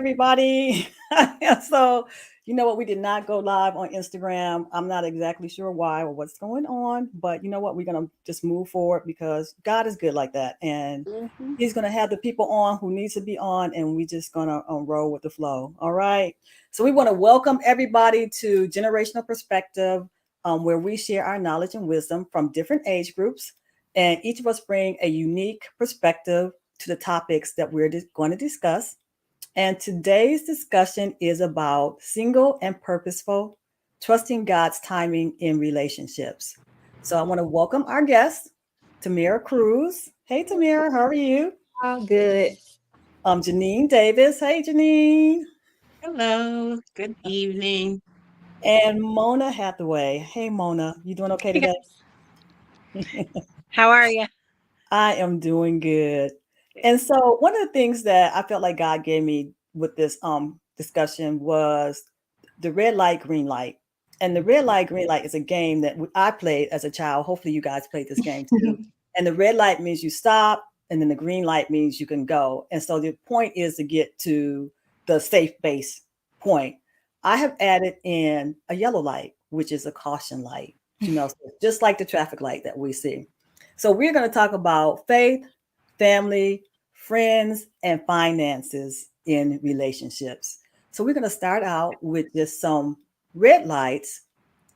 everybody. So, you know what? We did not go live on Instagram. I'm not exactly sure why or what's going on, but you know what? We're going to just move forward because God is good like that. And Mm-hmm. He's going to have the people on who needs to be on, and we just going to roll with the flow. All right. So, we want to welcome everybody to Generational Perspective, where we share our knowledge and wisdom from different age groups. And each of us bring a unique perspective to the topics that we're going to discuss. And today's discussion is about single and purposeful, trusting God's timing in relationships. So I want to welcome our guest, Tamira Cruz. Hey, Tamira, how are you? Oh, good. Janine Davis. Hey, Janine. Hello, good evening. And Mona Hathaway. Hey, Mona. You doing okay Hey today? guys, how are you? I am doing good. And so one of the things that I felt like God gave me with this discussion was the red light, green light. And the red light, green light is a game that I played as a child. Hopefully you guys played this game too. And the red light means you stop, and then the green light means you can go. And so the point is to get to the safe base point. I have added in a yellow light, which is a caution light, so just like the traffic light that we see. So we're going to talk about faith, family, friends, and finances in relationships. So we're going to start out with just some red lights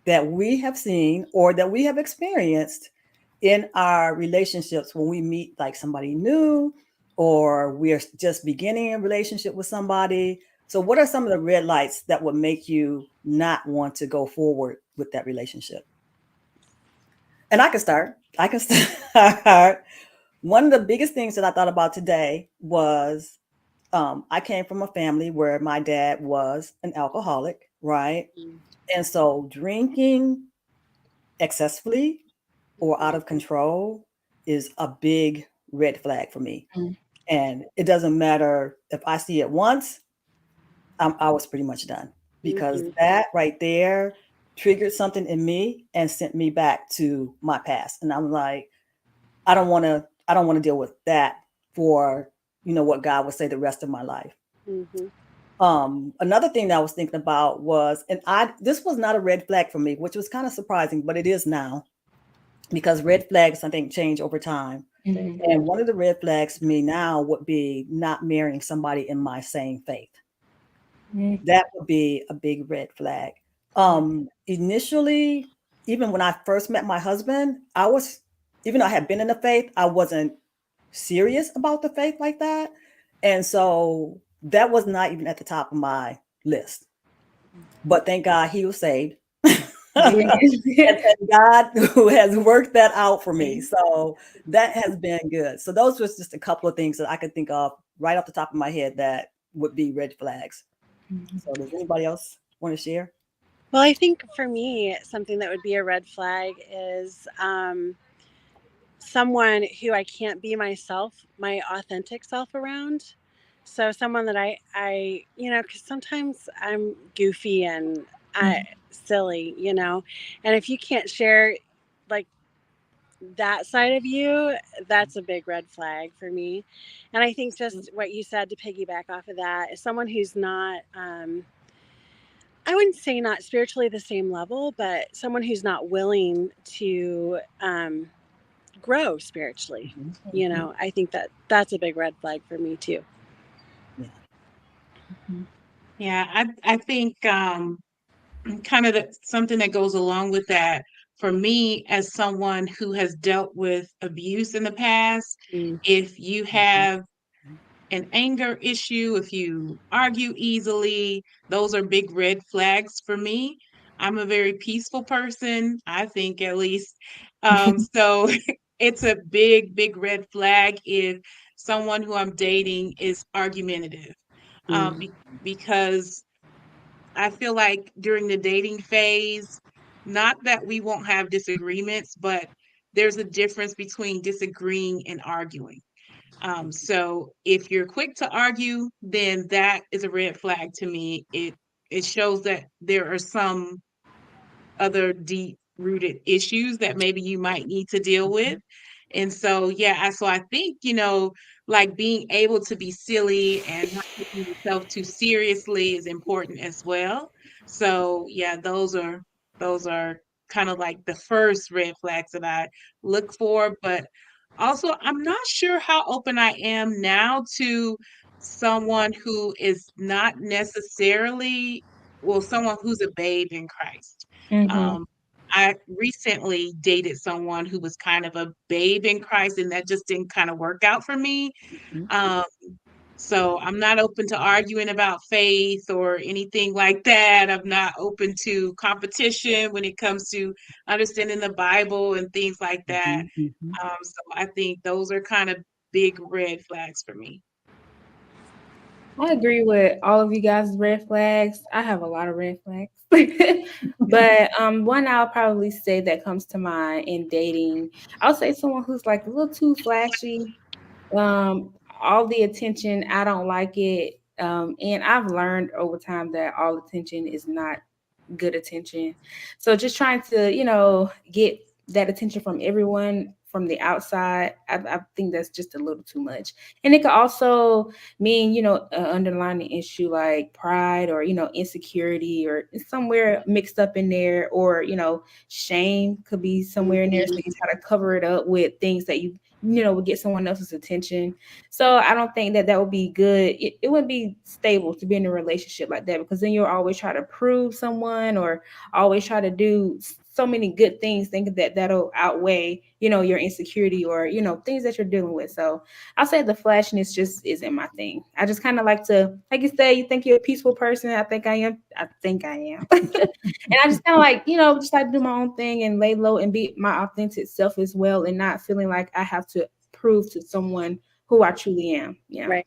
that we have seen or that we have experienced in our relationships when we meet like somebody new or we're just beginning a relationship with somebody. So what are some of the red lights that would make you not want to go forward with that relationship? And I can start. I can start. One of the biggest things that I thought about today was I came from a family where my dad was an alcoholic, right? And so drinking excessively or out of control is a big red flag for me. And it doesn't matter if I see it once, I was pretty much done because Mm-hmm. that right there triggered something in me and sent me back to my past. And I'm like, I don't want to deal with that for what God would say the rest of my life. Mm-hmm. Another thing that I was thinking about was, and this was not a red flag for me, which was kind of surprising, but it is now because red flags I think change over time. They Mhm. do. And one of the red flags for me now would be not marrying somebody in my same faith. Mhm. That would be a big red flag. Initially, even when I first met my husband, even though I had been in the faith, I wasn't serious about the faith like that. And so that was not even at the top of my list. But thank God he was saved. and God who has worked that out for me. So that has been good. So those was just a couple of things that I could think of right off the top of my head that would be red flags. So does anybody else want to share? Well, I think for me, something that would be a red flag is someone who I can't be myself, my authentic self around. So someone that because sometimes I'm goofy and silly, and if you can't share like that side of you, that's a big red flag for me. And I think just what you said to piggyback off of that is someone who's not, I wouldn't say not spiritually the same level, but someone who's not willing to grow spiritually. Mhm. I think that that's a big red flag for me too. Yeah. Mhm. Yeah, I think kind of something that goes along with that for me as someone who has dealt with abuse in the past, Mm-hmm. if you Mhm. have an anger issue, if you argue easily, those are big red flags for me. I'm a very peaceful person, I think at least. So it's a big red flag if someone who I'm dating is argumentative. Mm-hmm. Because I feel like during the dating phase, not that we won't have disagreements, but there's a difference between disagreeing and arguing. So if you're quick to argue, then that is a red flag to me. It shows that there are some other deep rooted issues that maybe you might need to deal with. And so yeah, so I think, like being able to be silly and not taking yourself too seriously is important as well. So yeah, those are kind of like the first red flags that I look for. But also, I'm not sure how open I am now to someone who is not necessarily, well, someone who's a babe in Christ. Mm-hmm. Um, I recently dated someone who was kind of a babe in Christ, and that just didn't kind of work out for me. Mhm. Um, so I'm not open to arguing about faith or anything like that. I'm not open to competition when it comes to understanding the Bible and things like that. Mhm, mhm. So I think those are kind of big red flags for me. I agree with all of you guys' red flags. I have a lot of red flags. But one I'll probably say that comes to mind in dating, I'll say someone who's like a little too flashy. All the attention, I don't like it. And I've learned over time that all attention is not good attention. So just trying to, get that attention from everyone from the outside, I think that's just a little too much. And it could also mean, an underlying issue like pride or, insecurity or somewhere mixed up in there, or, shame could be somewhere in there. So you try to cover it up with things that would get someone else's attention. So I don't think that would be good. It wouldn't be stable to be in a relationship like that, because then you'll always try to prove someone or always try to do so many good things, thinking that that'll outweigh, your insecurity or, things that you're dealing with. So I'll say the flashiness just isn't my thing. I just kind of like to, like you say, you think you're a peaceful person. I think I am. I think I am. And I just kind of like, just like do my own thing and lay low and be my authentic self as well, and not feeling like I have to prove to someone who I truly am. Yeah. Right.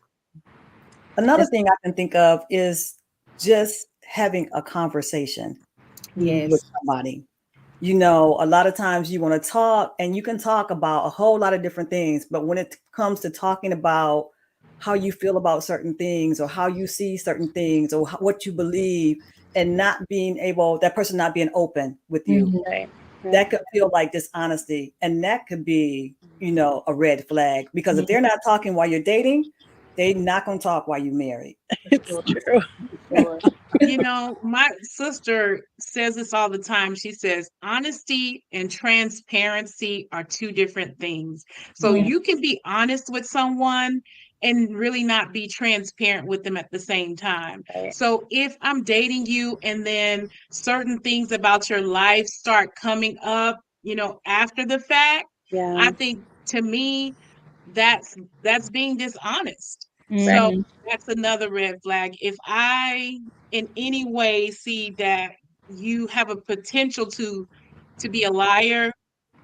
Another thing I can think of is just having a conversation Yes. with somebody. A lot of times you want to talk, and you can talk about a whole lot of different things, but when it comes to talking about how you feel about certain things or how you see certain things or what you believe, and not being able, that person not being open with you, Mhm. Right. that could feel like dishonesty, and that could be, a red flag, because if they're not talking while you're dating, they're not going to talk while you're married. It's true. Sure. My sister says this all the time. She says, honesty and transparency are two different things. So Yeah. you can be honest with someone and really not be transparent with them at the same time. Right. So if I'm dating you and then certain things about your life start coming up, after the fact, Yeah. I think, to me, that's being dishonest. So Mhm. that's another red flag. If I in any way see that you have a potential to be a liar,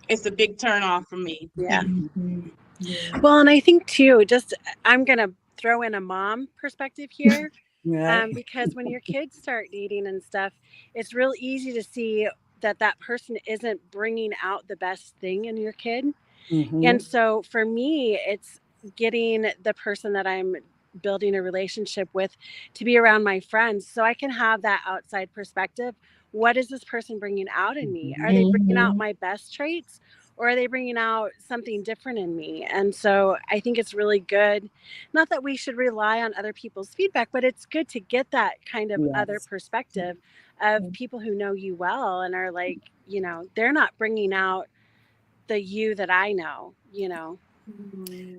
it's a big turn off for me. Yeah. Mhm. Yeah. Well, and I think too, just I'm gonna throw in a mom perspective here. Right. Because when your kids start dating and stuff, it's real easy to see that that person isn't bringing out the best thing in your kid. Mm-hmm. And so for me, it's getting the person that I'm building a relationship with to be around my friends so I can have that outside perspective. What is this person bringing out in me? Are they bringing out Mhm. my best traits, or are they bringing out something different in me? And so I think it's really good. Not that we should rely on other people's feedback, but it's good to get that kind of other Yes. perspective of people who know you well and are like, they're not bringing out the you that I know.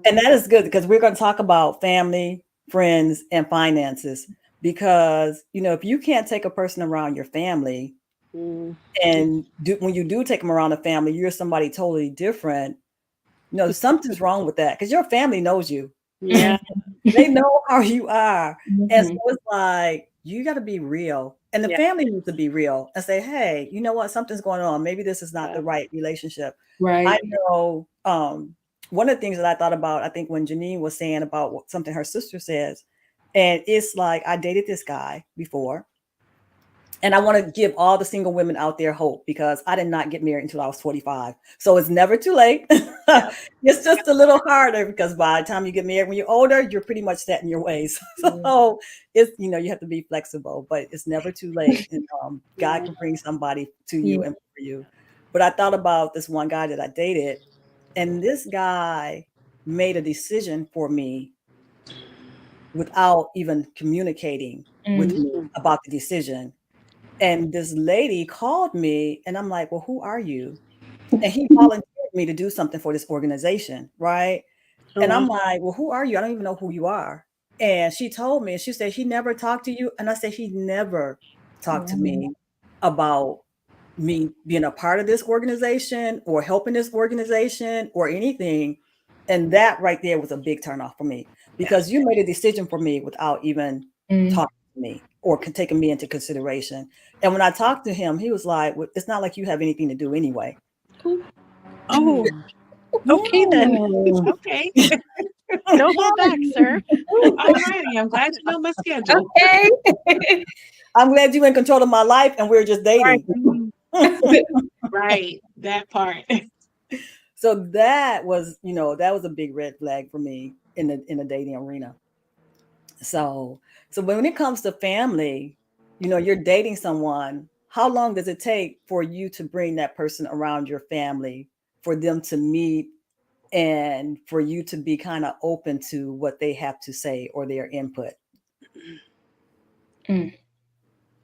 And that is good, because we're going to talk about family, friends, and finances. Because, if you can't take a person around your family, Mm. and when you do take them around the family, you're somebody totally different. Something's wrong with that, because your family knows you. Yeah. They know how you are. And so Mhm. it's like, you got to be real. And the Yeah. family needs to be real and say, hey, you know what? Something's going on. Maybe this is not Yeah. the right relationship. I Right. know one of the things that I thought about, I think when Janine was saying about something her sister says, and it's like, I dated this guy before. And I want to give all the single women out there hope, because I did not get married until I was 45. So it's never too late. Yeah. It's just a little harder, because by the time you get married when you're older, you're pretty much set in your ways. So it's, you have to be flexible, but it's never too late. And God Yeah. can bring somebody to Yeah. you and for you. But I thought about this one guy that I dated, and this guy, made a decision for me without even communicating with me about the decision. And this lady called me and I'm like, well, who are you? And he volunteered me to do something for this organization, right? And I'm like, well, who are you? I don't even know who you are. And she told me, and she said, he never talked to you. And I said, he never talked to me about me being a part of this organization or helping this organization or anything. And that right there was a big turnoff for me because you made a decision for me without even talking to me or taking me into consideration. And when I talked to him, he was like, well, it's not like you have anything to do anyway. Oh, okay then. Okay. No hold back, sir. All righty. I'm glad you know my schedule. Okay. I'm glad you're in control of my life and we're just dating. Right. That part. So that was, that was a big red flag for me in the dating arena. So when it comes to family, you're dating someone, how long does it take for you to bring that person around your family, for them to meet and for you to be kind of open to what they have to say or their input?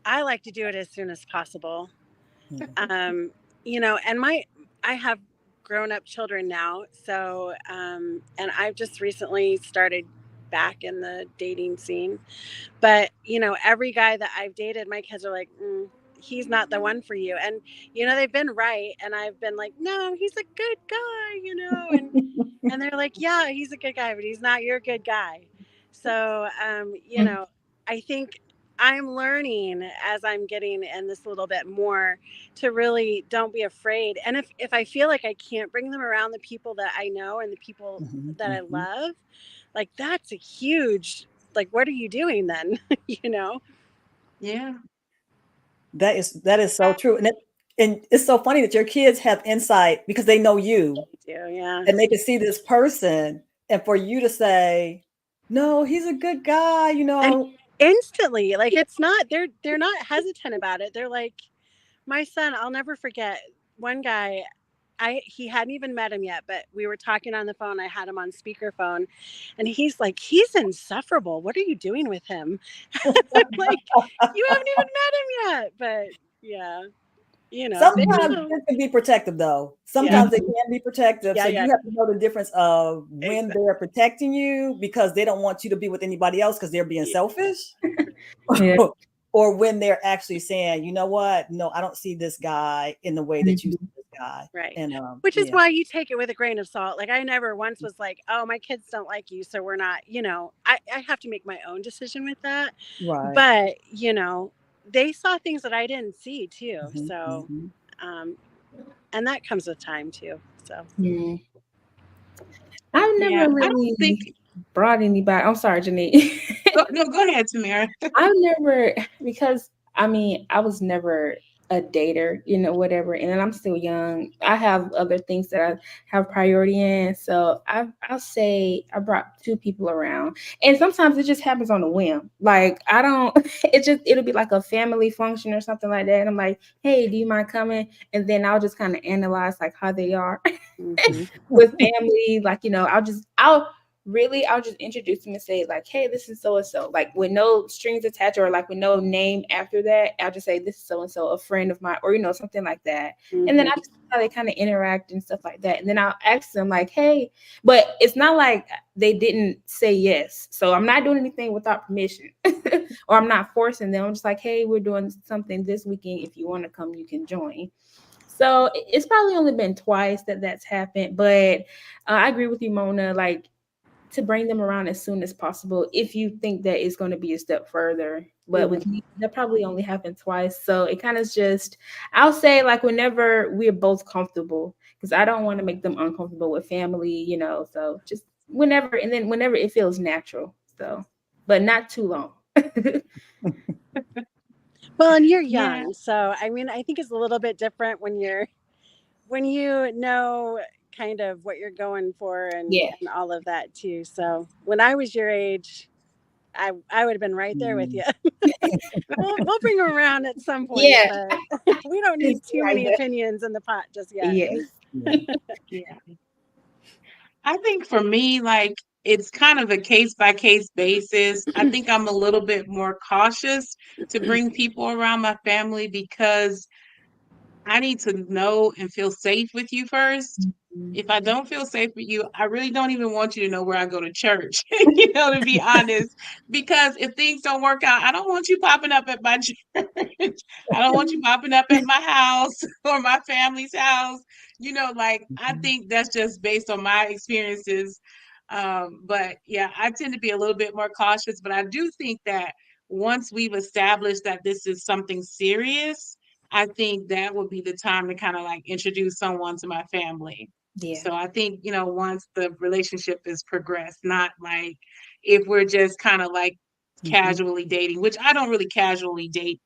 I like to do it as soon as possible. Mhm. And I have grown up children now. So, and I've just recently started back in the dating scene. But, every guy that I've dated, my kids are like, he's not the one for you. And, they've been right. And I've been like, no, he's a good guy, and they're like, yeah, he's a good guy, but he's not your good guy. So, I think I'm learning as I'm getting in this a little bit more to really don't be afraid. And if I feel like I can't bring them around the people that I know and the people that I love, like that's a huge, like, what are you doing then? Yeah. That is so true. And it's so funny that your kids have insight because they know you. Yeah. And they can see this person, and for you to say, no, he's a good guy, And instantly, like, it's not, they're not hesitant about it. They're like, my son, I'll never forget one guy. He hadn't even met him yet, but we were talking on the phone. I had him on speakerphone and he's like, he's insufferable. What are you doing with him? I'm like, you haven't even met him yet. But yeah, they sometimes know. it can be protective though. Yeah. Sometimes they can be protective. Yeah, So yeah. you have to know the difference of when Exactly. they're protecting you because they don't want you to be with anybody else because they're being selfish. Yeah. Or when they're actually saying, you know what? No, I don't see this guy in the way that you see this guy. Right. And Which is why you take it with a grain of salt. Like I never once was like, oh, my kids don't like you, so we're not, I have to make my own decision with that. right. But, they saw things that I didn't see too. Mhm, So, mhm. and that comes with time too. So, I've Yeah. never I don't really think. brought anybody. I'm sorry, Janine. No, go ahead, Tamara. I've never, because I was never a dater, whatever. And then I'm still young. I have other things that I have priority in. So I'll say I brought 2 people around. And sometimes it just happens on a whim. Like I don't, it'll be like a family function or something like that. And I'm like, hey, do you mind coming? And then I'll just kind of analyze like how they are with family. Like, I'll just introduce them and say like, hey, this is so and so, like with no strings attached or like with no name after that. I'll just say this is so and so, a friend of mine, or something like that. And then I just see how they kind of interact and stuff like that. And then I'll ask them like, hey, but it's not like they didn't say yes. So I'm not doing anything without permission or I'm not forcing them. I'm just like, hey, we're doing something this weekend. If you want to come, you can join. So it's probably only been twice that's happened, but I agree with you, Mona. Like, to bring them around as soon as possible if you think that it's going to be a step further. But with me, that probably only happened twice. So it kind of just, I'll say like whenever we're both comfortable, because I don't want to make them uncomfortable with family, so just whenever, and then whenever it feels natural. So, but not too long. well, and you're young. Yeah. So, I mean, I think it's a little bit different when you know kind of what you're going for and all of that too. So when I was your age, I would have been right there with you. we'll bring them around at some point, but we don't need too many opinions in the pot just yet. Yes. Yeah. I think for me, like, it's kind of a case by case basis. I think I'm a little bit more cautious to bring people around my family because I need to know and feel safe with you first. Mhm. If I don't feel safe with you, I really don't even want you to know where I go to church, to be honest. Because if things don't work out, I don't want you popping up at my church. I don't want you popping up at my house or my family's house. Like, I Mhm. think that's just based on my experiences. But yeah, I tend to be a little bit more cautious. But I do think that once we've established that this is something serious, I think that would be the time to kind of like introduce someone to my family. Yeah. So I think, once the relationship is progressed, not like if we're just kind of like Mhm. casually dating, which I don't really casually date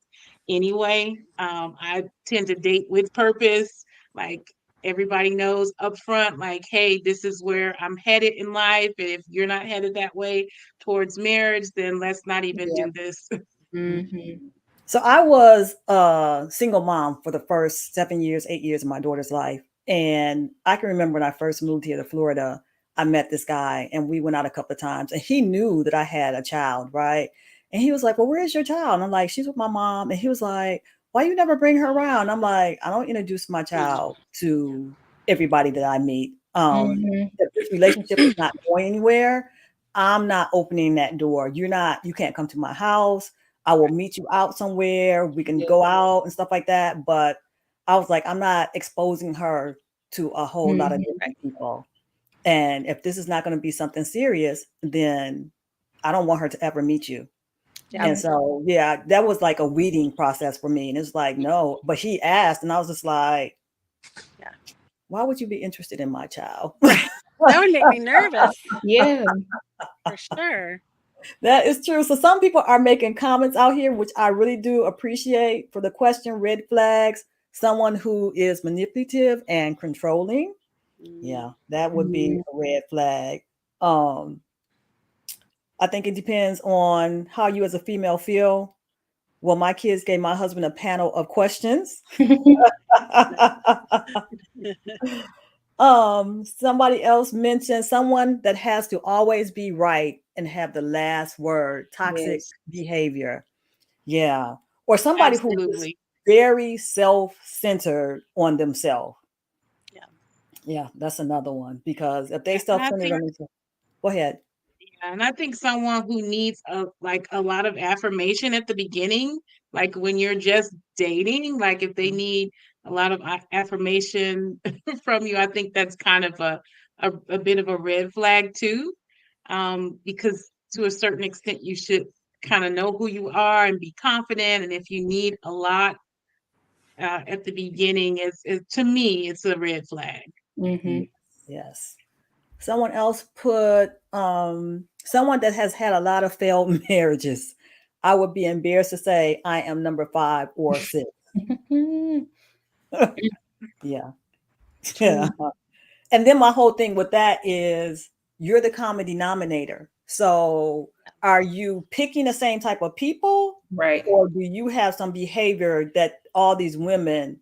anyway. I tend to date with purpose. Like, everybody knows up front, like, hey, this is where I'm headed in life. And if you're not headed that way towards marriage, then let's not even Yeah. do this. Mhm. So I was a single mom for the first 7 years, 8 years of my daughter's life. And I can remember when I first moved here to Florida, I met this guy and we went out a couple of times and he knew that I had a child, right? And he was like, well, where's your child? And I'm like, she's with my mom. And he was like, why you never bring her around? I'm like, I don't introduce my child to everybody that I meet. Mhm. If this relationship is not going anywhere, I'm not opening that door. You can't come to my house. I will meet you out somewhere. We can Yeah. go out and stuff like that. But I was like, I'm not exposing her to a whole lot of Mhm. different people. And if this is not going to be something serious, then I don't want her to ever meet you. Yeah. And so, yeah, that was like a weeding process for me. And it's like, no, but he asked, and I was just like, Yeah. why would you be interested in my child? Right. That would make me nervous Yeah. for sure. That is true. So some people are making comments out here, which I really do appreciate. For the question, red flags, someone who is manipulative and controlling. Mm. Yeah, that would be Mhm. a red flag. Um, I think it depends on how you as a female feel. Well, my kids gave my husband a panel of questions. Somebody else mentioned someone that has to always be right and have the last word, toxic Yes. behavior. Yeah. Or somebody who is Absolutely. very self-centered on themselves. Yeah. Yeah, that's another one because if they And I self-centered think on themselves, go ahead. Yeah, and I think someone who needs a lot of affirmation at the beginning, like when you're just dating, like if they need a lot of affirmation from you, I think that's kind of a bit of a red flag too. Because to a certain extent, you should kind of know who you are and be confident. And if you need a lot at the beginning, to me, it's a red flag. Mhm. Yes. Yes. Someone else put someone that has had a lot of failed marriages. I would be embarrassed to say I am number 5 or 6. Yeah. Yeah. True. And then my whole thing with that is you're the common denominator. So are you picking the same type of people Right. or do you have some behavior that all these women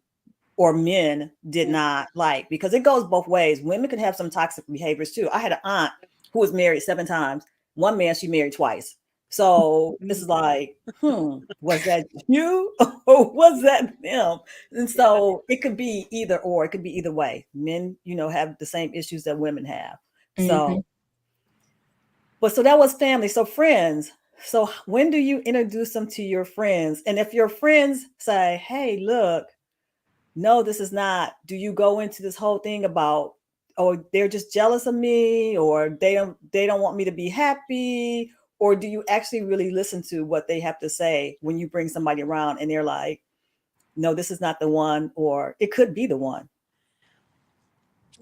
or men did not like? Because it goes both ways. Women can have some toxic behaviors too. I had an aunt who was married 7 times. One man she married twice. So it's like, was that you or was that them? And Yeah. so it could be either or. It could be either way. Men, have the same issues that women have. Mhm. So, but so that was family. So friends. So when do you introduce them to your friends? And if your friends say, "Hey, look, no, this is not," do you go into this whole thing about, oh, they're just jealous of me or they don't want me to be happy? Or do you actually really listen to what they have to say when you bring somebody around and they're like, no, this is not the one, or it could be the one?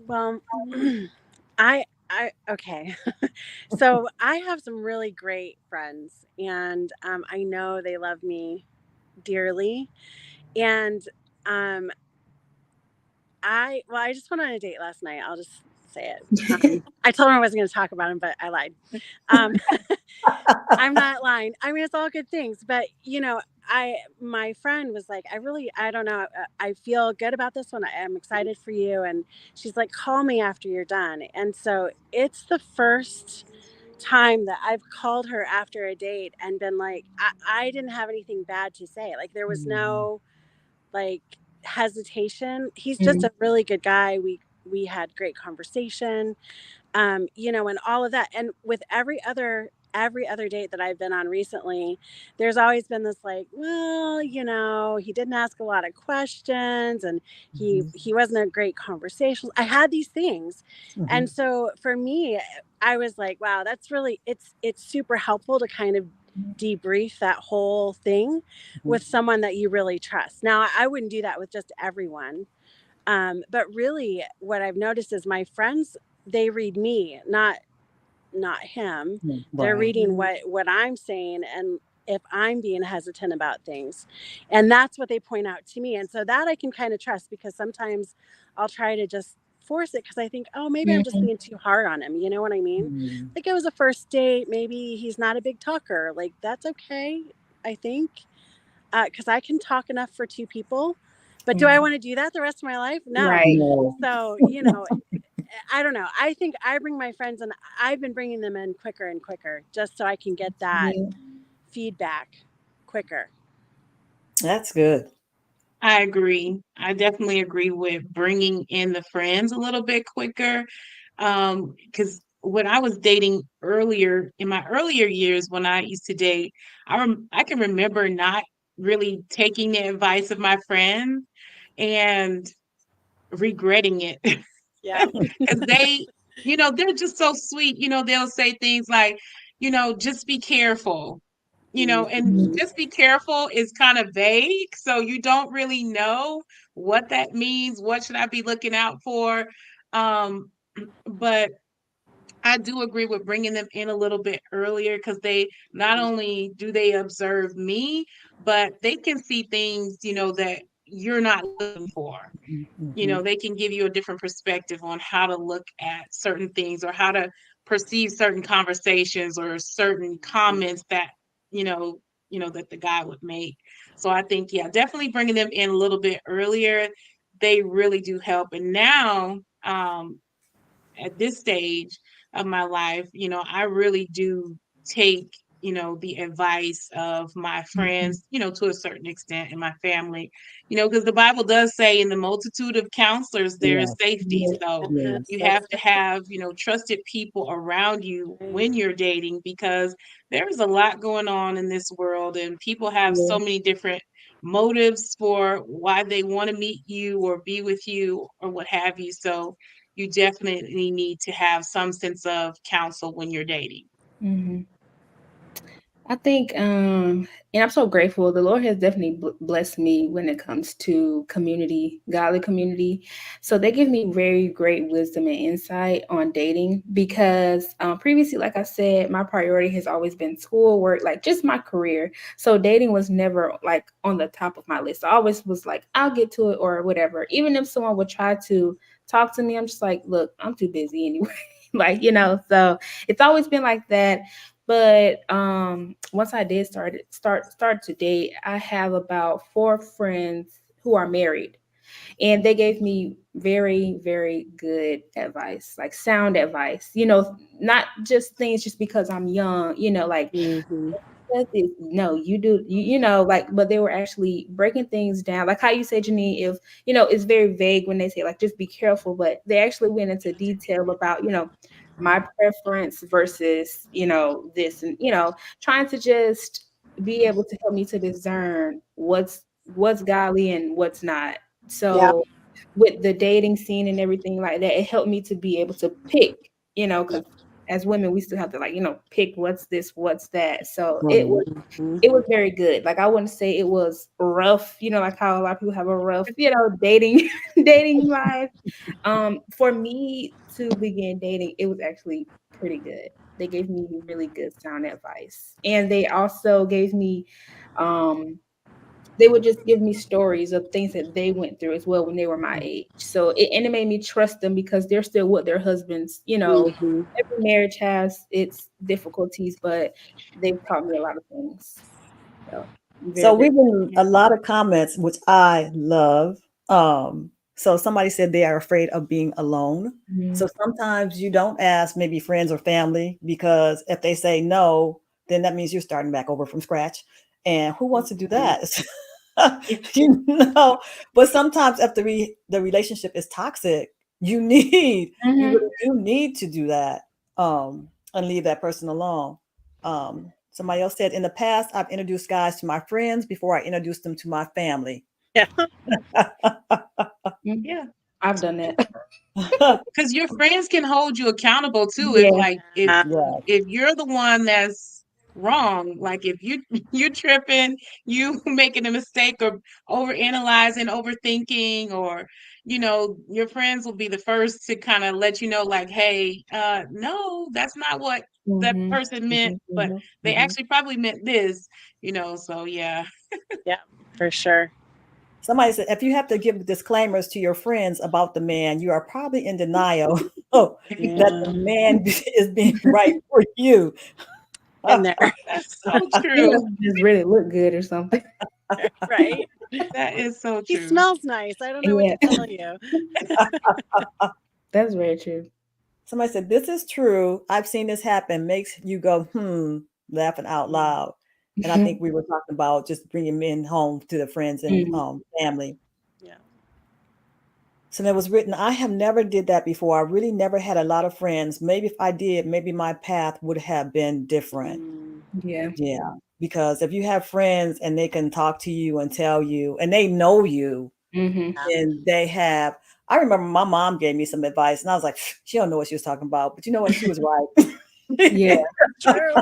Well, I okay. So I have some really great friends, and I know they love me dearly. And um, I just went on a date last night. I'll just say it. I told him I wasn't going to talk about him, but I lied. Um, I'm not lying. I mean, it's all good things, but my friend was like, I don't know. I feel good about this one. I'm excited for you. And she's like, call me after you're done. And so it's the first time that I've called her after a date and been like, I didn't have anything bad to say. Like there was no like hesitation. He's just a really good guy. We had great conversation, and all of that. And with every other date that I've been on recently, there's always been this like, well, he didn't ask a lot of questions, and he wasn't a great conversation. I had these things, and so for me, I was like, wow, that's really it's super helpful to kind of debrief that whole thing with someone that you really trust. Now, I wouldn't do that with just everyone. But really what I've noticed is my friends, they read me, not him. They're Right. reading what I'm saying, and if I'm being hesitant about things. And that's what they point out to me. And so that I can kind of trust, because sometimes I'll try to just force it because I think, oh, maybe I'm just being too hard on him. You know what I mean? Like it was a first date. Maybe he's not a big talker. Like that's okay, I think. Because I can talk enough for two people. But do I want to do that the rest of my life? No. Right. No. So, I don't know. I think I bring my friends, and I've been bringing them in quicker and quicker just so I can get that Yeah. feedback quicker. That's good. I agree. I definitely agree with bringing in the friends a little bit quicker. Because when I was dating earlier, in my earlier years, when I used to date, I can remember not really taking the advice of my friends and regretting it. Yeah. Because they're just so sweet. They'll say things like, just be careful. And Mhm. just be careful is kind of vague. So you don't really know what that means. What should I be looking out for? Um, but I do agree with bringing them in a little bit earlier, because they not only do they observe me, but they can see things, that you're not looking for. Mhm. They can give you a different perspective on how to look at certain things, or how to perceive certain conversations or certain comments that, you know, that the guy would make. So I think, yeah, definitely bringing them in a little bit earlier, they really do help. And now, at this stage of my life, I really do take, the advice of my friends, to a certain extent, and my family, because the Bible does say in the multitude of counselors, there is Yes. safety. So Yes. you That's have to have, trusted people around you right. when you're dating, because there's a lot going on in this world, and people have Yeah. so many different motives for why they want to meet you or be with you or what have you. So you definitely need to have some sense of counsel when you're dating. Mhm. I think, and I'm so grateful. The Lord has definitely blessed me when it comes to community, godly community. So they give me very great wisdom and insight on dating, because previously, like I said, my priority has always been schoolwork, like just my career. So dating was never like on the top of my list. I always was like, I'll get to it or whatever. Even if someone would try to talk to me, I'm just like, look, I'm too busy anyway. So it's always been like that. But once I did start to date, I have about 4 friends who are married, and they gave me very, very good advice, like sound advice. Not just things just because I'm young. Like Mm-hmm. does this. No, you do. Like, but they were actually breaking things down. Like how you say, Janine, if, it's very vague when they say, like, just be careful. But they actually went into detail about, my preference versus, this and, trying to just be able to help me to discern what's godly and what's not. Yeah. So with the dating scene and everything like that, it helped me to be able to pick, because as women, we still have to, like, pick what's this, what's that. So it was Right. Mm-hmm. it was very good. Like I wouldn't say it was rough, like how a lot of people have a rough, dating dating life. For me to begin dating, it was actually pretty good. They gave me really good sound advice. And they also gave me um they would just give me stories of things that they went through as well when they were my age. So it made me trust them because they're still with their husbands. Mhm. Every marriage has its difficulties, but they've taught me a lot of things. So I'm very So we've grateful. been a lot of comments, which I love. So somebody said they are afraid of being alone. So sometimes you don't ask maybe friends or family because if they say no, then that means you're starting back over from scratch. And who wants to do that? you know, but sometimes if the relationship is toxic, you really do need to do that and leave that person alone. Somebody else said, in the past, I've introduced guys to my friends before I introduced them to my family. Yeah. Yeah. I've done that. Because your friends can hold you accountable too. If Yeah. like Yeah. if you're the one that's wrong, like if you're tripping, you making a mistake or over analyzing, overthinking, or your friends will be the first to kind of let you know, like, hey, no, that's not what that person meant, but they actually probably meant this. So yeah. Yeah, for sure. Somebody said, if you have to give disclaimers to your friends about the man, you are probably in denial that the man is being right for you. In there. That's so He true. must just really look good or something. Right? That is so He true. smells nice. I don't know what Yeah, to tell you. that's very true. Somebody said, this is true. I've seen this happen. Makes you go, laughing out loud. And I think we were talking about just bringing men home to the friends and family. Yeah. So there was written, I have never did that before. I really never had a lot of friends. Maybe if I did, maybe my path would have been different. Yeah. Yeah. Because if you have friends and they can talk to you and tell you, and they know you, and they have, I remember my mom gave me some advice and I was like, she don't know what she was talking about, but you know what? She was right. Yeah. True.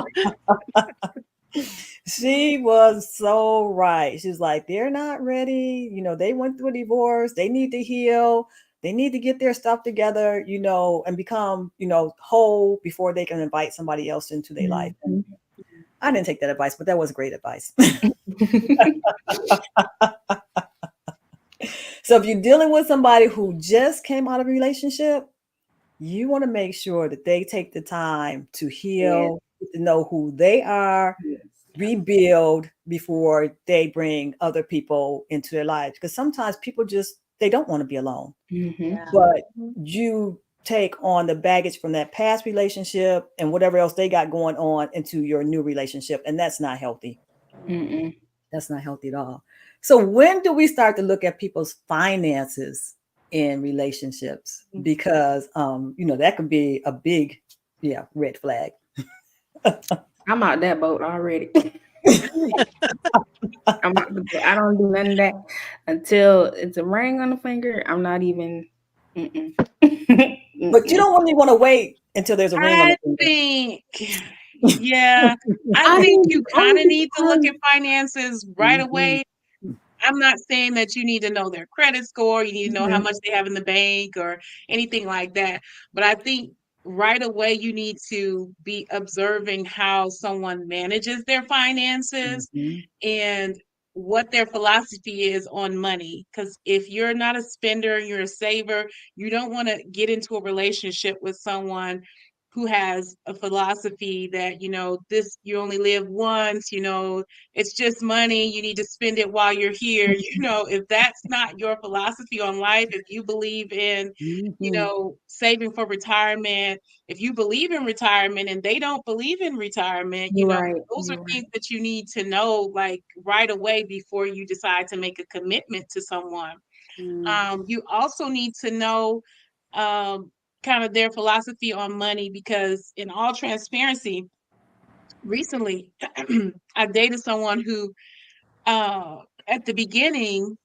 She was so right. She's like, they're not ready. They went through a divorce. They need to heal. They need to get their stuff together, and become, whole before they can invite somebody else into their life. And I didn't take that advice, but that was great advice. So if you're dealing with somebody who just came out of a relationship, you want to make sure that they take the time to heal, get to know who they are, rebuild before they bring other people into their lives. Because sometimes people they don't want to be alone. Yeah. But you take on the baggage from that past relationship and whatever else they got going on into your new relationship. And that's not healthy. That's not healthy at all. So when do we start to look at people's finances in relationships? Because that could be a big, red flag. I'm out that boat already. I don't do none of that until it's a ring on the finger. I'm not even. But you don't really want to wait until there's a ring on I the finger. think, yeah, I think you kind of need to look at finances right away. I'm not saying that you need to know their credit score, you need to know how much they have in the bank or anything like that. But I think right away you need to be observing how someone manages their finances and what their philosophy is on money. Because if you're not a spender, you're a saver, you don't want to get into a relationship with someone who has a philosophy that, this, you only live once, it's just money, you need to spend it while you're here. If that's not your philosophy on life, if you believe in, saving for retirement, if you believe in retirement and they don't believe in retirement, those are things that you need to know, like, right away before you decide to make a commitment to someone. You also need to know kind of their philosophy on money, because in all transparency, recently I dated someone who at the beginning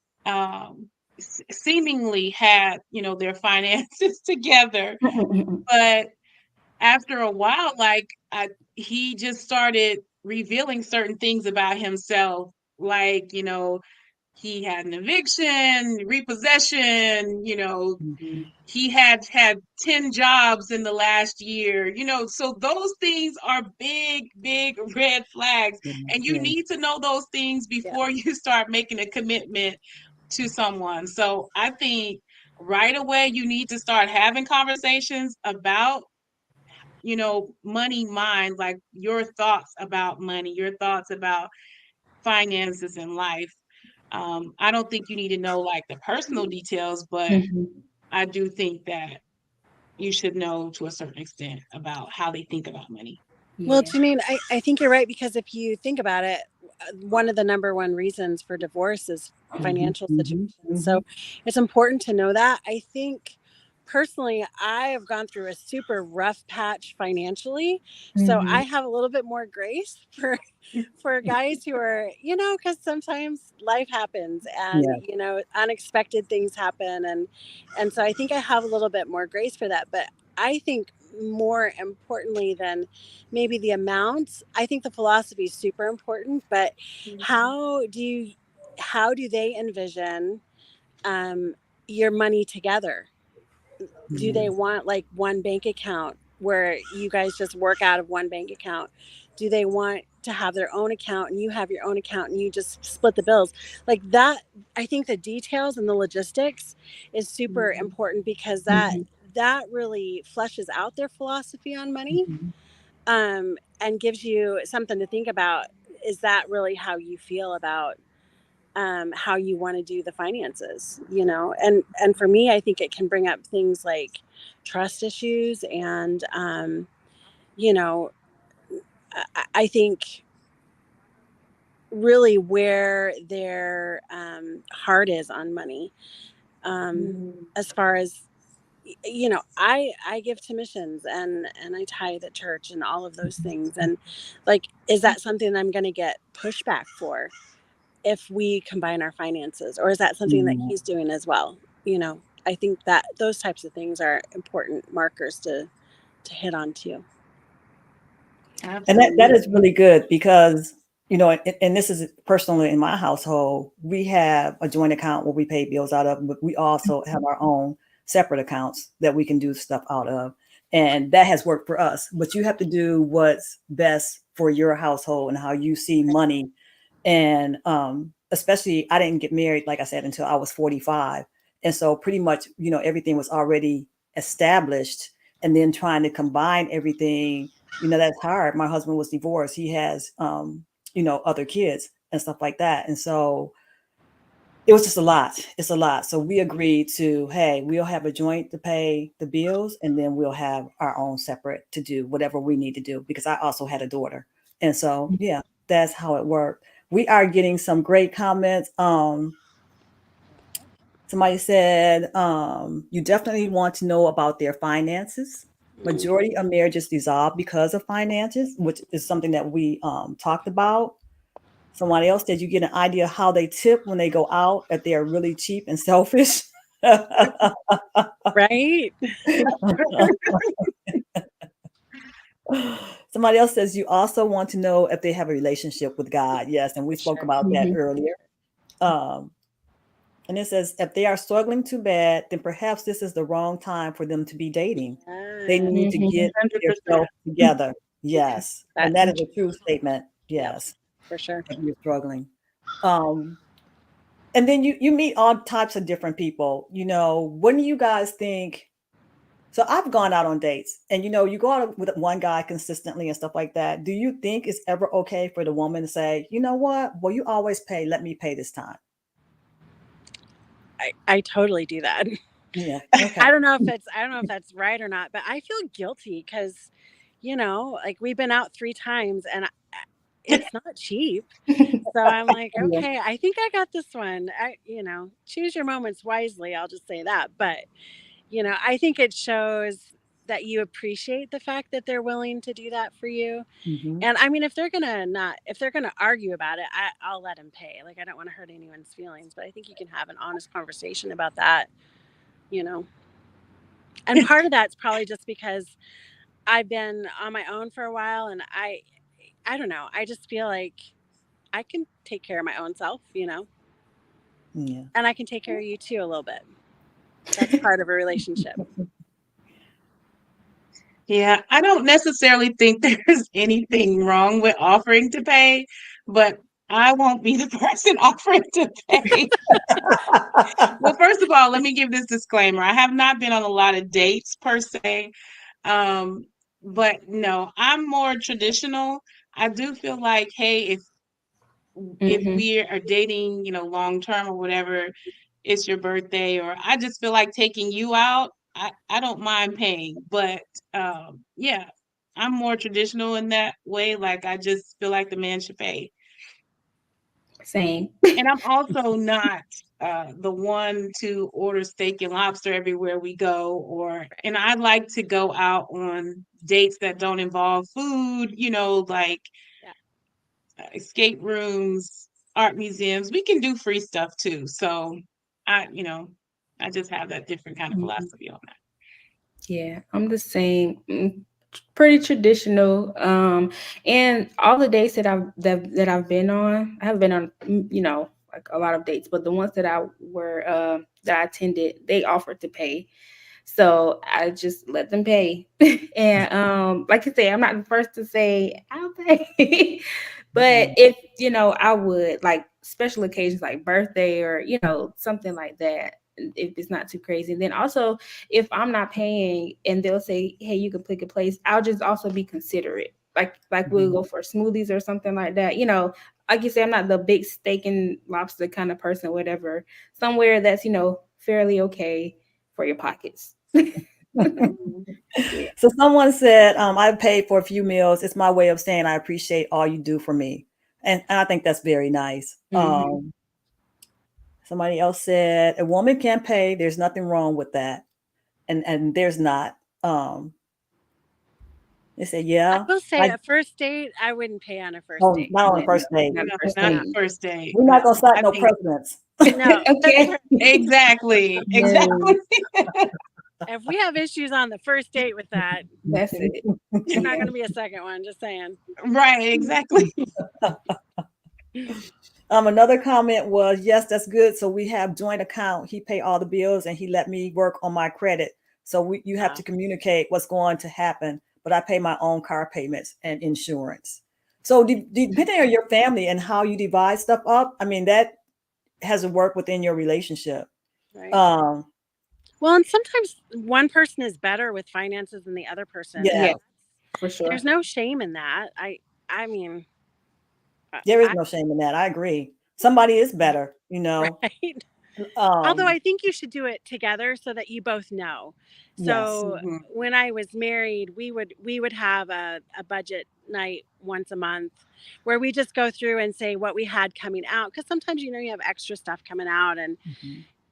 seemingly had their finances together, but after a while, like, he just started revealing certain things about himself, like, he had an eviction, repossession, Mhm. he had 10 jobs in the last year, so those things are big, big red flags. Yeah, And you yeah. need to know those things Yeah. before you start making a commitment to someone. So I think right away you need to start having conversations about, money mind, like your thoughts about money, your thoughts about finances in life. I don't think you need to know like the personal details, but Mhm. I do think that you should know to a certain extent about how they think about money. Well, Yeah. Janine, I think you're right, because if you think about it, one of the number one reasons for divorce is Mhm, financial mhm, situations. So mhm. it's important to know that. I think personally, I have gone through a super rough patch financially. So I Mhm. have a little bit more grace for guys who are, because sometimes life happens and, Yeah. unexpected things happen. And so I think I have a little bit more grace for that. But I think more importantly than maybe the amounts, I think the philosophy is super important. But how do you, how do they envision um, your money together? Do they Mhm. want like one bank account where you guys just work out of one bank account? Do they want to have their own account and you have your own account and you just split the bills? Like that, I think the details and the logistics is super important, because that Mhm. that really fleshes out their philosophy on money, Mhm. and gives you something to think about. Is that really how you feel about how you want to do the finances, and for me, I think it can bring up things like trust issues, and you know I think really where their heart is on money, as far as, I give to missions, and I tithe at church and all of those things, and like, is that something I'm going to get pushback for if we combine our finances, or is that something that Yeah. he's doing as well? I think that those types of things are important markers to hit on too. And that is Absolutely. really good because, and this is personally in my household, we have a joint account where we pay bills out of, but we also have our own separate accounts that we can do stuff out of. And that has worked for us. But you have to do what's best for your household and how you see money. And especially, I didn't get married, like I said, until I was 45. And so pretty much, everything was already established. And then trying to combine everything, that's hard. My husband was divorced. He has, other kids and stuff like that. And so it was just a lot. It's a lot. So we agreed to, hey, we'll have a joint to pay the bills, and then we'll have our own separate to do whatever we need to do, because I also had a daughter. And so, yeah, that's how it worked. We are getting some great comments. Somebody said, you definitely want to know about their finances. Majority of marriages dissolve because of finances, which is something that we talked about. Somebody else said you get an idea how they tip when they go out, that they are really cheap and selfish. Right. Somebody else says you also want to know if they have a relationship with God. Yes, and we For spoke sure. about that Mhm. earlier. Um, and it says if they are struggling too bad, then perhaps this is the wrong time for them to be dating. They Yeah. need to Mhm. get 100%. themselves together. Yes, and That's that is a true statement. Yep, Yes, for sure. if you're struggling. Um, and then you meet all types of different people. When do you guys think? So I've gone out on dates, and you go out with one guy consistently and stuff like that. Do you think it's ever okay for the woman to say, you know what? Well, you always pay. Let me pay this time. I totally do that. Yeah. Okay. I don't know if that's right or not, but I feel guilty because, like, we've been out 3 times, and it's not cheap. So I'm like, Yeah. okay, I think I got this one. Choose your moments wisely. I'll just say that. But, I think it shows that you appreciate the fact that they're willing to do that for you. Hmm. And I mean, if they're gonna argue about it, I'll let them pay. Like, I don't want to hurt anyone's feelings, but I think you can have an honest conversation about that. You know, and part of that's probably just because I've been on my own for a while, and I don't know. I just feel like I can take care of my own self. Yeah. And I can take care of you too a little bit. That's part of a relationship. Yeah, I don't necessarily think there's anything wrong with offering to pay, but I won't be the person offering to pay. Well, first of all, let me give this disclaimer. I have not been on a lot of dates per se. Um, but no, I'm more traditional. I do feel like, hey, if Mhm. we are dating, long term or whatever, it's your birthday, or I just feel like taking you out, I don't mind paying. But yeah, I'm more traditional in that way. Like, I just feel like the man should pay. Same. And I'm also not the one to order steak and lobster everywhere we go, and I like to go out on dates that don't involve food, like Yeah. escape rooms, art museums. We can do free stuff too. So I, I just have that different kind of Mhm. philosophy on that. Yeah, I'm the same. Pretty traditional. And all the dates that I've been on, I have been on, like a lot of dates, but the ones that I attended, they offered to pay. So I just let them pay. And like you say, I'm not the first to say I'll pay. But if, I would, like special occasions like birthday or, something like that, if it's not too crazy. Then also, if I'm not paying and they'll say, hey, you can pick a place, I'll just also be considerate. Like we'll go for smoothies or something like that. Like you say, I'm not the big steak and lobster kind of person, whatever. Somewhere that's, fairly okay for your pockets. Yeah. So someone said, I paid for a few meals. It's my way of saying I appreciate all you do for me. And I think that's very nice. Mhm. Somebody else said, a woman can pay. There's nothing wrong with that. And there's not. They said, I yeah. will say a first date, I wouldn't pay on a first Oh, date. not on the Yeah, first date. not No, a first not No, the date. first date. We're not No, going to set I no think precedents. no. Okay. exactly, No, exactly. If we have issues on the first date with that, that's it. there's not Yeah. going to be a second one. Just saying. Right, exactly. Another comment was, yes, that's good. So we have joint account. He pay all the bills and he let me work on my credit. So you have to communicate what's going to happen, but I pay my own car payments and insurance. So depending on your family and how you divide stuff up, I mean, that has to work within your relationship. Right. Um, Well, and sometimes one person is better with finances than the other person. yeah, Yeah, for sure. There's no shame in that. I mean, there is no shame in that. I agree. Somebody is better, right. Although I think you should do it together so that you both know. Yes. So Mhm. when I was married, we would have a budget night once a month where we just go through and say what we had coming out, because sometimes you have extra stuff coming out and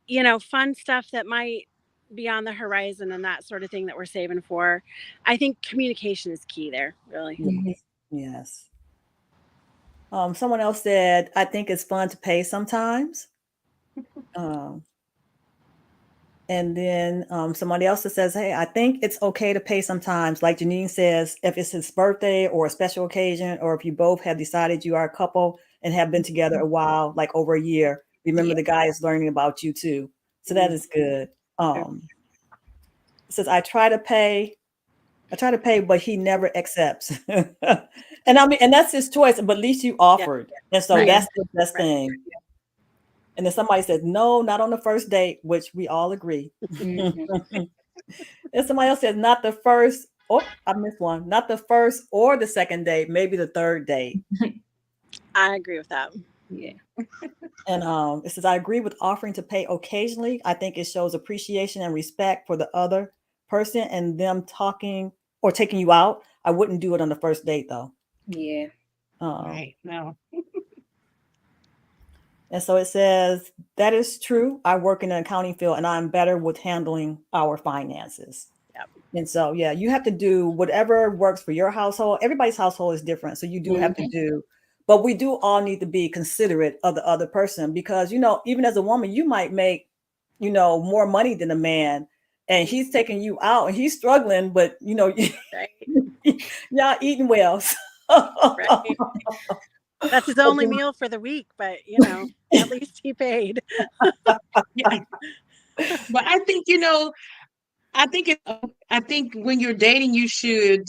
Mhm. fun stuff that might be on the horizon and that sort of thing that we're saving for. I think communication is key there, really. Mhm. Yes. Yes. Someone else said, I think it's fun to pay sometimes. Um, and then somebody else that says, hey, I think it's okay to pay sometimes. Like Janine says, if it's his birthday or a special occasion, or if you both have decided you are a couple and have been together a while, like over a year, remember Yeah. the guy is learning about you too. So that is good. It says, I try to pay, but he never accepts. And I mean, and that's his choice, but at least you Yeah. offered. And so Right. Yeah. that's the best Right. thing. And then somebody said, no, not on the first date, which we all agree. Mhm. And somebody else said, not the first. Oh, I missed one. Not the first or the second date, maybe the third date. I agree with that. Yeah. And it says, I agree with offering to pay occasionally. I think it shows appreciation and respect for the other person and them talking or taking you out. I wouldn't do it on the first date though. Yeah. Right. No. And so it says, that is true. I work in the accounting field and I'm better with handling our finances. Yep. And so, yeah, you have to do whatever works for your household. Everybody's household is different. So you do have to do, but we do all need to be considerate of the other person because, even as a woman, you might make, more money than a man and he's taking you out and he's struggling, but, Right. y'all eating well. Right. That's his only meal for the week, but at least he paid. Yeah. But I think, I think I think when you're dating, you should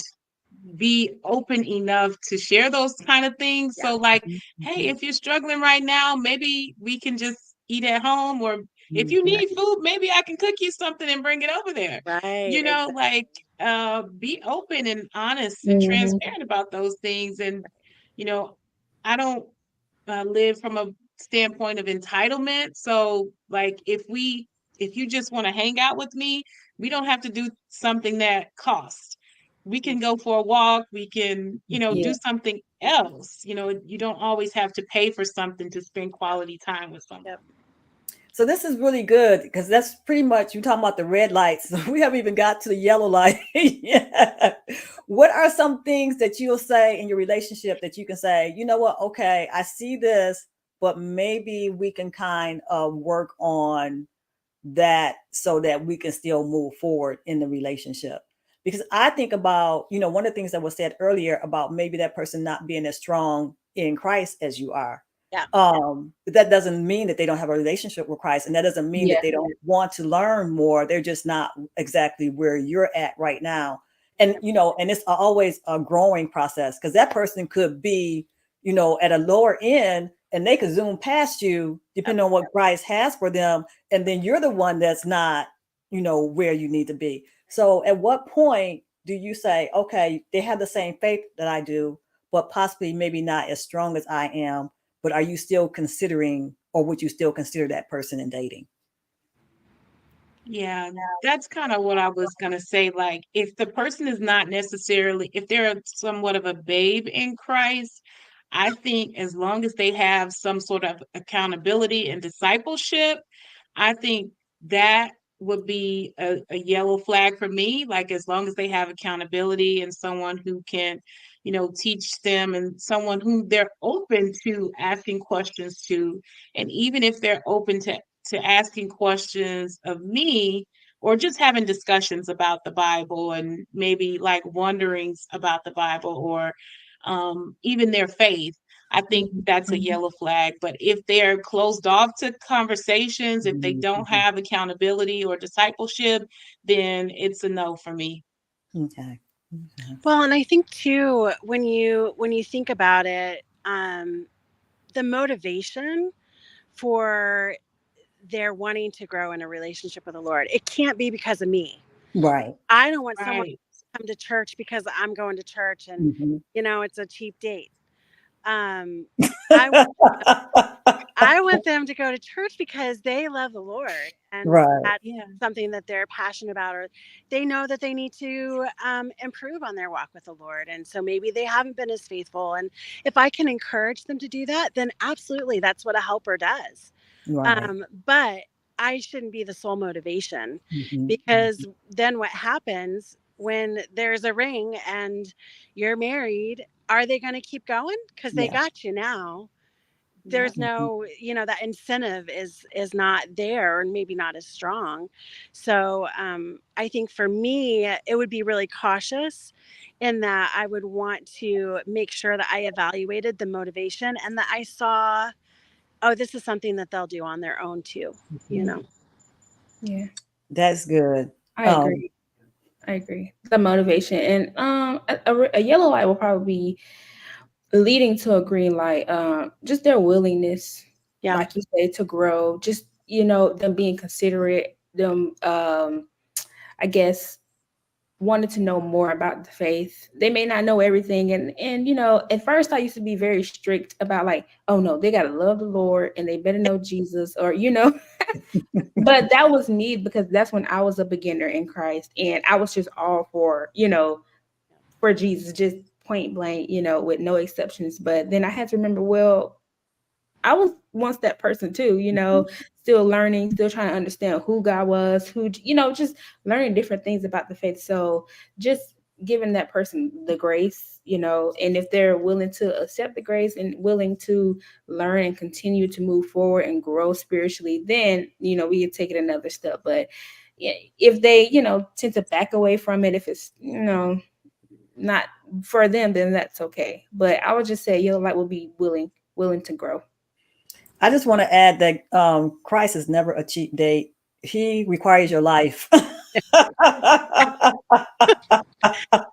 be open enough to share those kind of things. Yeah. So like, hey, Mhm. if you're struggling right now, maybe we can just eat at home, or if you Mhm. need food, maybe I can cook you something and bring it over there. Right. Exactly. Like be open and honest and Mhm. transparent about those things. And you know, I don't live from a standpoint of entitlement. So, like, if you just want to hang out with me, we don't have to do something that costs. We can go for a walk. We can, Yeah. do something else. You don't always have to pay for something to spend quality time with someone. Yep. So this is really good because that's pretty much you talking about the red lights. We haven't even got to the yellow light. Yeah. What are some things that you'll say in your relationship that you can say, you know what? Okay, I see this, but maybe we can kind of work on that so that we can still move forward in the relationship. Because I think about, one of the things that was said earlier about maybe that person not being as strong in Christ as you are. Yeah. But that doesn't mean that they don't have a relationship with Christ. And that doesn't mean Yeah. that they don't want to learn more. They're just not exactly where you're at right now. And, and it's always a growing process because that person could be, at a lower end and they could zoom past you Yep. depending on what Christ has for them. And then you're the one that's not, where you need to be. So at what point do you say, okay, they have the same faith that I do, but possibly maybe not as strong as I am, but are you still considering, or would you still consider that person in dating? Yeah, that's kind of what I was gonna say. Like, if the person is not necessarily, if they're somewhat of a babe in Christ, I think as long as they have some sort of accountability and discipleship, I think that would be a yellow flag for me. Like, as long as they have accountability and someone who can, teach them, and someone who they're open to asking questions to, and even if they're open to asking questions of me, or just having discussions about the Bible, and maybe like wonderings about the Bible, or even their faith, I think that's a Mhm. yellow flag. But if they're closed off to conversations, if they don't Mhm. have accountability or discipleship, then it's a no for me. Okay. Okay. Well, and I think too, when you think about it, the motivation for their wanting to grow in a relationship with the Lord, it can't be because of me. Right. I don't want someone Right. to come to church because I'm going to church and Mhm. it's a cheap date. Um, I want I want them to go to church because they love the Lord and Right. that's Yeah. something that they're passionate about, or they know that they need to improve on their walk with the Lord. And so maybe they haven't been as faithful. And if I can encourage them to do that, then absolutely that's what a helper does. Right. But I shouldn't be the sole motivation, Mhm. because then what happens when there's a ring and you're married? Are they going to keep going? Because they Yeah. got you now. Yep. There's Mhm. no, that incentive is not there, and maybe not as strong. So I think for me, it would be really cautious in that I would want to make sure that I evaluated the motivation and that I saw, oh, this is something that they'll do on their own too, you Mhm. know. Yeah. That's good. I Um, agree. I agree. The motivation and a yellow light will probably be leading to a green light. Just their willingness, Yeah. like you say, to grow. Just them being considerate. Them, I guess, wanted to know more about the faith. They may not know everything, and at first I used to be very strict about like, oh no, they gotta love the Lord and they better know Jesus, or But that was me because that's when I was a beginner in Christ and I was just all for Jesus, just point blank, with no exceptions. But then I had to remember, well, I was once that person too, still learning, still trying to understand who God was, just learning different things about the faith. So just giving that person the grace, and if they're willing to accept the grace and willing to learn and continue to move forward and grow spiritually, then, we could take it another step. But yeah, if they, tend to back away from it, if it's, not for them, then that's okay. But I would just say yellow light will be willing to grow. I just want to add that Christ is never a cheap date. He requires your life.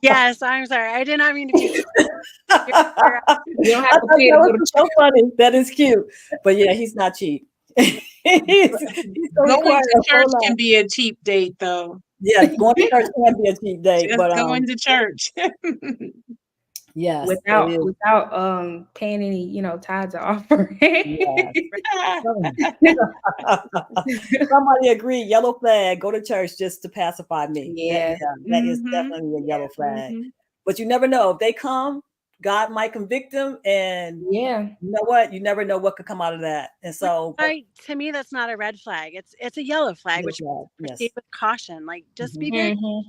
Yes, I'm sorry. I did not mean to be. You don't I have to thought pay that to go to was so funny. That is cute. But yeah, he's not cheap. he's gonna Going require to a church whole can lot. be a cheap date, though. Yeah, going to church can be a cheap date, Just but going to church. yes, it without is. paying any, tithes or offering. Yes. Somebody agreed, yellow flag, go to church just to pacify me. Yeah. That is Mhm. definitely a yellow flag. Mhm. But you never know. If they come, God might convict them, and Yeah. you know what? You never know what could come out of that. And Which so, but to me, that's not a red flag. It's a yellow flag, yellow which flag, proceed yes. with caution. Like just be Mhm, very. mhm.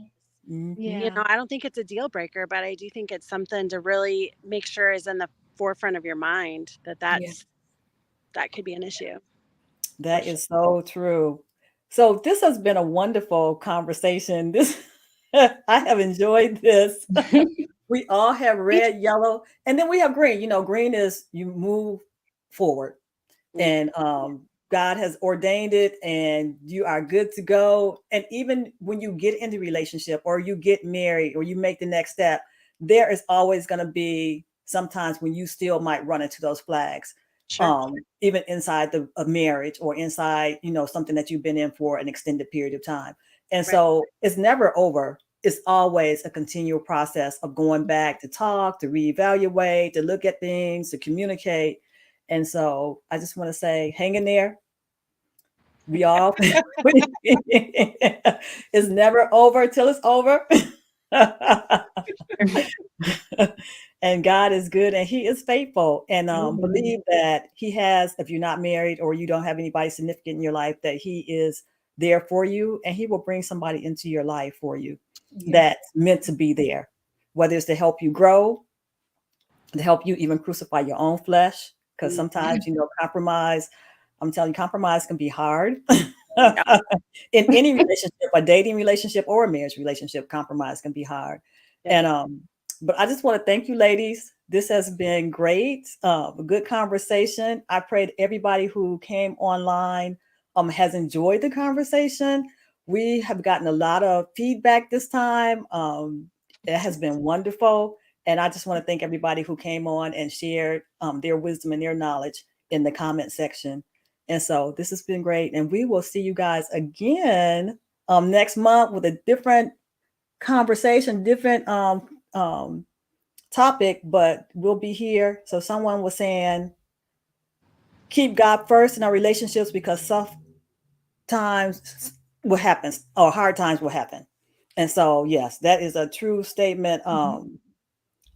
You Yeah. know, I don't think it's a deal breaker, but I do think it's something to really make sure is in the forefront of your mind Yeah. that could be an issue. That is so true. So this has been a wonderful conversation. This I have enjoyed this. We all have red, yellow, and then we have green. You know, green is you move forward, and God has ordained it, and you are good to go. And even when you get into relationship, or you get married, or you make the next step, there is always going to be sometimes when you still might run into those flags, Sure. even inside a marriage, or inside, something that you've been in for an extended period of time. And Right. so it's never over. It's always a continual process of going back to talk, to reevaluate, to look at things, to communicate. And so I just want to say, hang in there. We all, it's never over till it's over. And God is good and He is faithful. And believe that He has, if you're not married or you don't have anybody significant in your life, that He is there for you, and He will bring somebody into your life for you that's meant to be there, whether it's to help you grow, to help you even crucify your own flesh. Because sometimes, compromise, I'm telling you, compromise can be hard. In any relationship, a dating relationship or a marriage relationship, compromise can be hard. Yeah. And but I just want to thank you, ladies. This has been great, a good conversation. I pray that everybody who came online has enjoyed the conversation. We have gotten a lot of feedback this time. It has been wonderful. And I just want to thank everybody who came on and shared their wisdom and their knowledge in the comment section. And so this has been great. And we will see you guys again next month with a different conversation, different topic, but we'll be here. So someone was saying, keep God first in our relationships, because sometimes what happens, or hard times will happen. And so, yes, that is a true statement.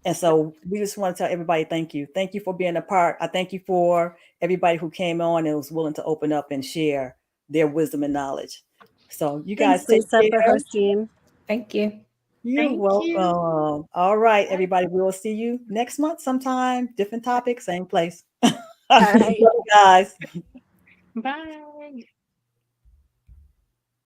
And so we just want to tell everybody, thank you. Thank you for being a part. I thank you for everybody who came on and was willing to open up and share their wisdom and knowledge. So you guys Thanks, take Lisa, for care. hosting. Thank you. You're Thank you. welcome. All right, everybody. We will see you next month sometime. Different topic, same place. All right. Love you guys. Bye.